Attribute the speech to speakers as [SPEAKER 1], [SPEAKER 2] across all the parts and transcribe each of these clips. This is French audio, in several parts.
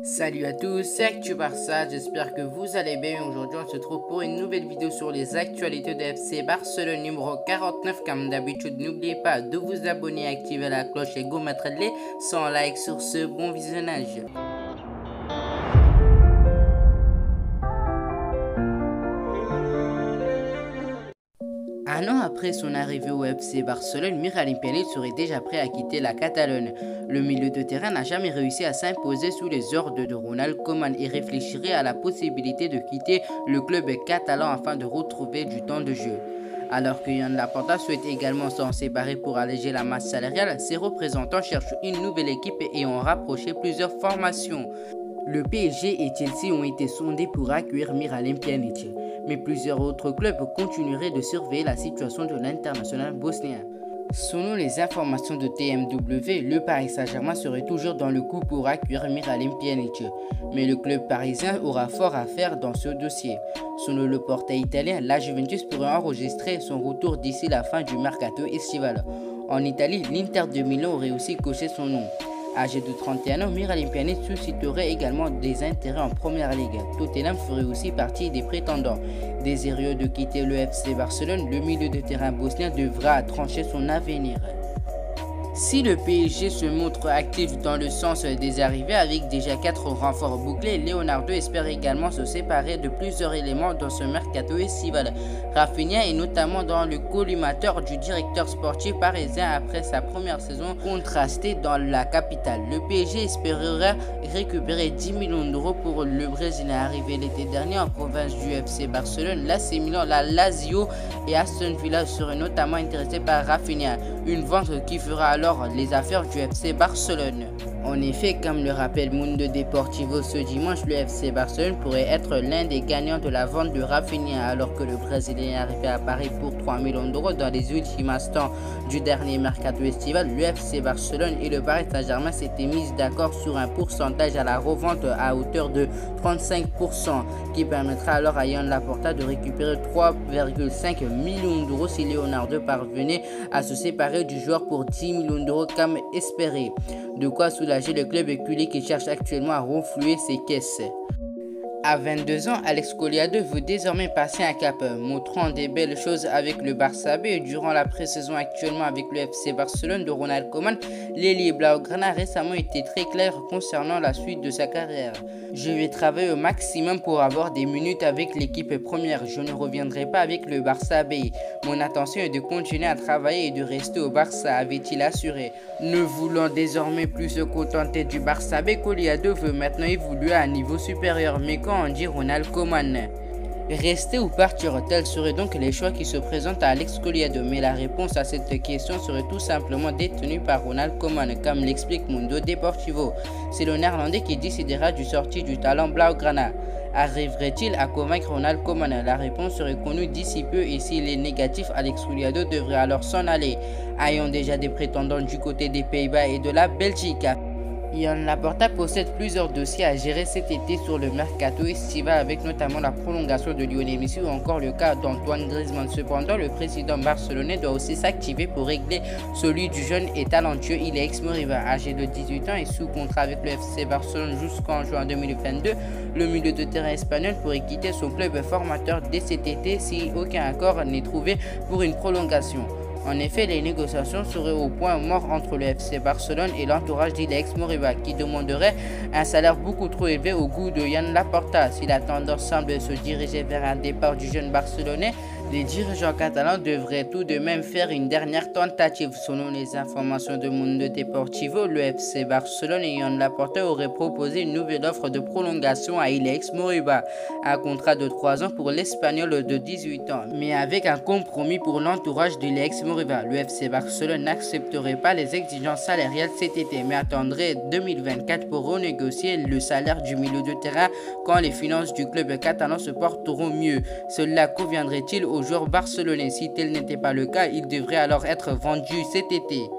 [SPEAKER 1] Salut à tous, c'est Actu Barça, j'espère que vous allez bien. Aujourd'hui on se retrouve pour une nouvelle vidéo sur les actualités de FC Barcelone numéro 49. Comme d'habitude, n'oubliez pas de vous abonner, activer la cloche et go mettre les 100 likes sur ce bon visionnage. Un an après son arrivée au FC Barcelone, Miralem Pjanic serait déjà prêt à quitter la Catalogne. Le milieu de terrain n'a jamais réussi à s'imposer sous les ordres de Ronald Koeman et réfléchirait à la possibilité de quitter le club catalan afin de retrouver du temps de jeu. Alors que Joan Laporta souhaite également s'en séparer pour alléger la masse salariale, ses représentants cherchent une nouvelle équipe et ont rapproché plusieurs formations. Le PSG et Chelsea ont été sondés pour accueillir Miralem Pjanic, mais plusieurs autres clubs continueraient de surveiller la situation de l'international bosnien. Selon les informations de TMW, le Paris Saint-Germain serait toujours dans le coup pour accueillir Miralem Pjanic, mais le club parisien aura fort à faire dans ce dossier. Selon le portail italien, la Juventus pourrait enregistrer son retour d'ici la fin du mercato estival. En Italie, l'Inter de Milan aurait aussi coché son nom. Âgé de 31 ans, Miralem Pjanic susciterait également des intérêts en première ligue. Tottenham ferait aussi partie des prétendants. Désireux de quitter le FC Barcelone, le milieu de terrain bosnien devra trancher son avenir. Si le PSG se montre actif dans le sens des arrivées avec déjà 4 renforts bouclés, Leonardo espère également se séparer de plusieurs éléments dans ce mercato estival. Rafinha est notamment dans le collimateur du directeur sportif parisien après sa première saison contrastée dans la capitale. Le PSG espérera récupérer 10 millions d'euros pour le Brésilien arrivé l'été dernier en province du FC Barcelone. L'AC Milan, la Lazio et Aston Villa seraient notamment intéressés par Rafinha, une vente qui fera alors les affaires du FC Barcelone. En effet, comme le rappelle Mundo Deportivo ce dimanche, le FC Barcelone pourrait être l'un des gagnants de la vente de Rafinha alors que le Brésilien est arrivé à Paris pour 3 millions d'euros dans les ultimes instants du dernier mercato estival. Le FC Barcelone et le Paris Saint-Germain s'étaient mis d'accord sur un pourcentage à la revente à hauteur de 35% qui permettra alors à Joan Laporta de récupérer 3,5 millions d'euros si Leonardo parvenait à se séparer du joueur pour 10 millions d'euros comme espéré. De quoi soulager le club éculé qui cherche actuellement à renflouer ses caisses. À 22 ans, Alex Collado veut désormais passer un cap, montrant des belles choses avec le Barça B. Durant la pré-saison actuellement avec le FC Barcelone de Ronald Koeman, l'ailier Blaugrana a récemment été très clair concernant la suite de sa carrière. Je vais travailler au maximum pour avoir des minutes avec l'équipe première. Je ne reviendrai pas avec le Barça B. Mon intention est de continuer à travailler et de rester au Barça, avait-il assuré. Ne voulant désormais plus se contenter du Barça B, Collado veut maintenant évoluer à un niveau supérieur. Mais quand on dit Ronald Koeman, rester ou partir, tels seraient donc les choix qui se présentent à Alex Collado. Mais la réponse à cette question serait tout simplement détenue par Ronald Koeman, comme l'explique Mundo Deportivo. C'est le néerlandais qui décidera du sortie du talent Blaugrana. Arriverait-il à convaincre Ronald Koeman? La réponse serait connue d'ici peu et s'il est négatif, Alex Collado devrait alors s'en aller. Ayant déjà des prétendants du côté des Pays-Bas et de la Belgique. Joan Laporta possède plusieurs dossiers à gérer cet été sur le mercato estival avec notamment la prolongation de Lionel Messi ou encore le cas d'Antoine Griezmann. Cependant, le président barcelonais doit aussi s'activer pour régler celui du jeune et talentueux Alex Moriba, âgé de 18 ans et sous contrat avec le FC Barcelone jusqu'en juin 2022. Le milieu de terrain espagnol pourrait quitter son club formateur dès cet été si aucun accord n'est trouvé pour une prolongation. En effet, les négociations seraient au point mort entre le FC Barcelone et l'entourage d'Alex Moriba qui demanderait un salaire beaucoup trop élevé au goût de Joan Laporta. Si la tendance semble se diriger vers un départ du jeune Barcelonais, les dirigeants catalans devraient tout de même faire une dernière tentative. Selon les informations de Mundo Deportivo, le FC Barcelone et Joan Laporta auraient proposé une nouvelle offre de prolongation à Alex Moriba, un contrat de 3 ans pour l'Espagnol de 18 ans, mais avec un compromis pour l'entourage d'Alex Moriba. Le FC Barcelone n'accepterait pas les exigences salariales cet été, mais attendrait 2024 pour renégocier le salaire du milieu de terrain quand les finances du club catalan se porteront mieux. Cela conviendrait-il aux joueurs barcelonais? Si tel n'était pas le cas, il devrait alors être vendu cet été.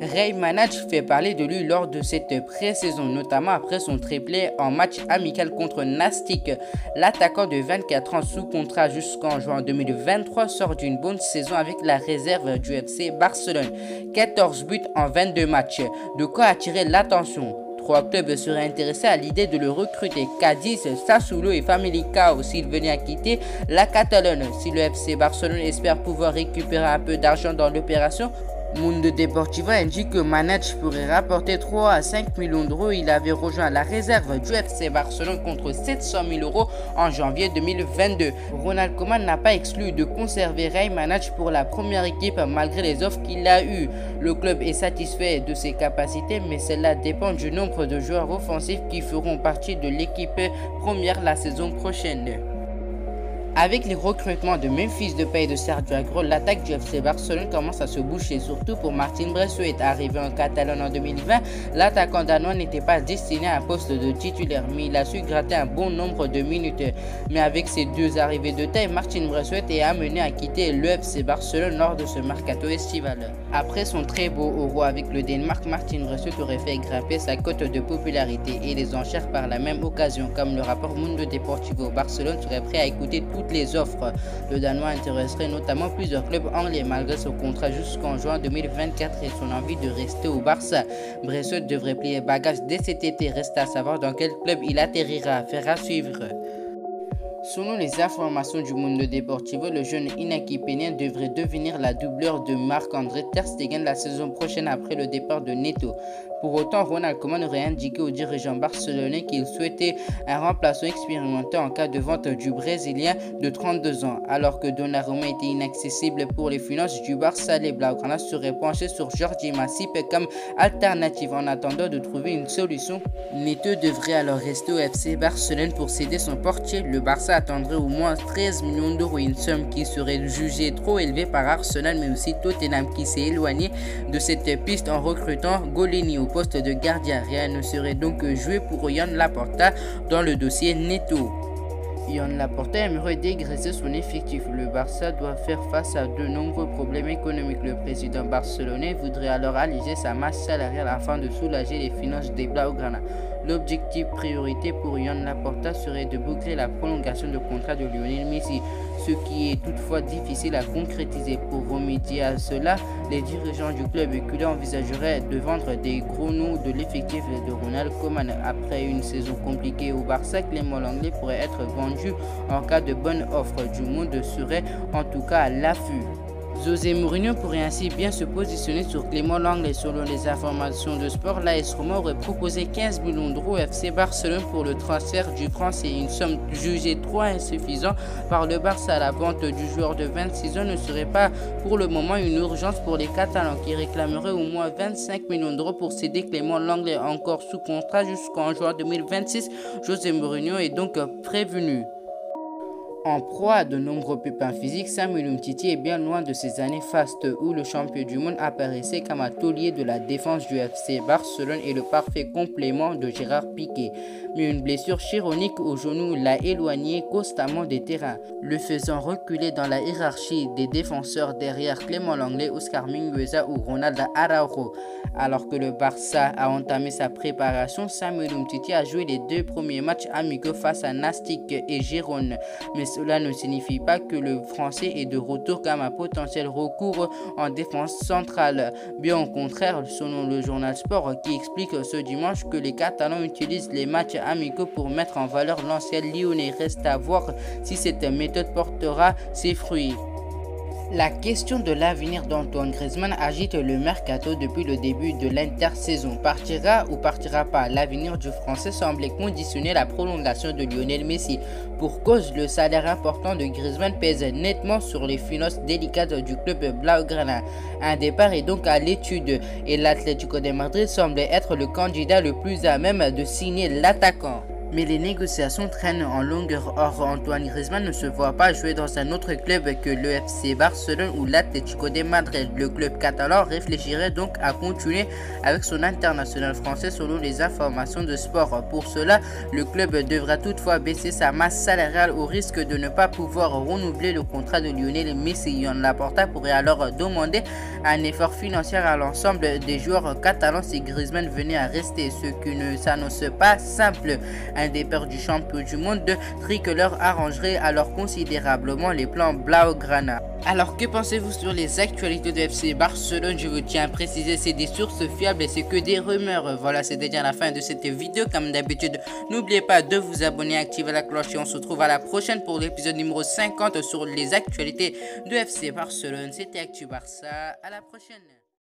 [SPEAKER 1] Ray Manach fait parler de lui lors de cette pré-saison, notamment après son triplé en match amical contre Nastic. L'attaquant de 24 ans sous contrat jusqu'en juin 2023 sort d'une bonne saison avec la réserve du FC Barcelone. 14 buts en 22 matchs, de quoi attirer l'attention. 3 clubs seraient intéressés à l'idée de le recruter: Cadiz, Sassuolo et Famalicão s'il venait à quitter la Catalogne. Si le FC Barcelone espère pouvoir récupérer un peu d'argent dans l'opération, Mundo Deportivo indique que Manet pourrait rapporter 3 à 5 millions d'euros. Il avait rejoint la réserve du FC Barcelone contre 700 000 euros en janvier 2022. Ronald Koeman n'a pas exclu de conserver Ray Manet pour la première équipe malgré les offres qu'il a eues. Le club est satisfait de ses capacités, mais cela dépend du nombre de joueurs offensifs qui feront partie de l'équipe première la saison prochaine. Avec les recrutements de Memphis Depay et de Sergio Aguero, l'attaque du FC Barcelone commence à se boucher, surtout pour Martín Braithwaite. Arrivé en Catalogne en 2020, l'attaquant danois n'était pas destiné à un poste de titulaire, mais il a su gratter un bon nombre de minutes. Mais avec ces deux arrivées de taille, Martín Braithwaite est amené à quitter le FC Barcelone lors de ce mercato estival. Après son très beau Euro avec le Danemark, Martín Braithwaite aurait fait grimper sa cote de popularité et les enchères par la même occasion. Comme le rapport Mundo Deportivo, Barcelone serait prêt à écouter toutes les offres. Le Danois intéresserait notamment plusieurs clubs anglais malgré son contrat jusqu'en juin 2024 et son envie de rester au Barça. Braithwaite devrait plier bagage dès cet été. Reste à savoir dans quel club il atterrira. Affaire à suivre. Selon les informations du Mundo Deportivo, le jeune Iñaki Peña devrait devenir la doubleur de Marc-André ter Stegen la saison prochaine après le départ de Neto. Pour autant, Ronald Koeman aurait indiqué aux dirigeants barcelonais qu'il souhaitait un remplaçant expérimenté en cas de vente du Brésilien de 32 ans. Alors que Donnarumma était inaccessible pour les finances du Barça, les Blaugrana seraient penchés sur Jordi Masip comme alternative en attendant de trouver une solution. Neto devrait alors rester au FC Barcelone pour céder son portier. Le Barça attendrait au moins 13 millions d'euros, une somme qui serait jugée trop élevée par Arsenal, mais aussi Tottenham qui s'est éloigné de cette piste en recrutant Golini au poste de gardien. Rien ne serait donc joué pour Joan Laporta dans le dossier Neto. Joan Laporta aimerait dégraisser son effectif. Le Barça doit faire face à de nombreux problèmes économiques. Le président barcelonais voudrait alors alléger sa masse salariale afin de soulager les finances des Blaugrana. L'objectif priorité pour Joan Laporta serait de boucler la prolongation de contrat de Lionel Messi, ce qui est toutefois difficile à concrétiser. Pour remédier à cela, les dirigeants du club culé envisageraient de vendre des gros noms de l'effectif de Ronald Koeman. Après une saison compliquée au Barça, Clément Lenglet pourrait être vendu en cas de bonne offre. Du monde serait en tout cas à l'affût. José Mourinho pourrait ainsi bien se positionner sur Clément Lenglet. Selon les informations de sport, l'AS Roma aurait proposé 15 millions d'euros au FC Barcelone pour le transfert du Français, une somme jugée trop insuffisante par le Barça. La vente du joueur de 26 ans ne serait pas pour le moment une urgence pour les Catalans qui réclameraient au moins 25 millions d'euros pour céder Clément Lenglet encore sous contrat jusqu'en juin 2026. José Mourinho est donc prévenu. En proie à de nombreux pépins physiques, Samuel Umtiti est bien loin de ses années fastes où le champion du monde apparaissait comme un taulier de la défense du FC Barcelone et le parfait complément de Gérard Piqué. Mais une blessure chironique au genou l'a éloigné constamment des terrains, le faisant reculer dans la hiérarchie des défenseurs derrière Clément Lenglet, Oscar Mingueza ou Ronald Araujo. Alors que le Barça a entamé sa préparation, Samuel Umtiti a joué les 2 premiers matchs amicaux face à Nastic et Gérone. Mais cela ne signifie pas que le Français est de retour comme un potentiel recours en défense centrale. Bien au contraire, selon le journal Sport qui explique ce dimanche que les Catalans utilisent les matchs amicaux pour mettre en valeur l'ancien lyonnais. Reste à voir si cette méthode portera ses fruits. La question de l'avenir d'Antoine Griezmann agite le mercato depuis le début de l'intersaison. Partira ou partira pas? L'avenir du Français semblait conditionner la prolongation de Lionel Messi. Pour cause, le salaire important de Griezmann pèse nettement sur les finances délicates du club blaugrana. Un départ est donc à l'étude et l'Atlético de Madrid semble être le candidat le plus à même de signer l'attaquant. Mais les négociations traînent en longueur. Or, Antoine Griezmann ne se voit pas jouer dans un autre club que le FC Barcelone ou l'Atlético de Madrid. Le club catalan réfléchirait donc à continuer avec son international français selon les informations de sport. Pour cela, le club devra toutefois baisser sa masse salariale au risque de ne pas pouvoir renouveler le contrat de Lionel Messi. Joan Laporta pourrait alors demander un effort financier à l'ensemble des joueurs catalans si Griezmann venait à rester, ce qui ne s'annonce pas simple. un des perdus champions du monde de tricolore arrangerait alors considérablement les plans Blaugrana. Alors que pensez-vous sur les actualités de FC Barcelone? Je vous tiens à préciser, c'est des sources fiables et c'est que des rumeurs. Voilà, c'est déjà la fin de cette vidéo. Comme d'habitude, n'oubliez pas de vous abonner, activer la cloche et on se retrouve à la prochaine pour l'épisode numéro 50 sur les actualités de FC Barcelone. C'était Actu Barça, à la prochaine.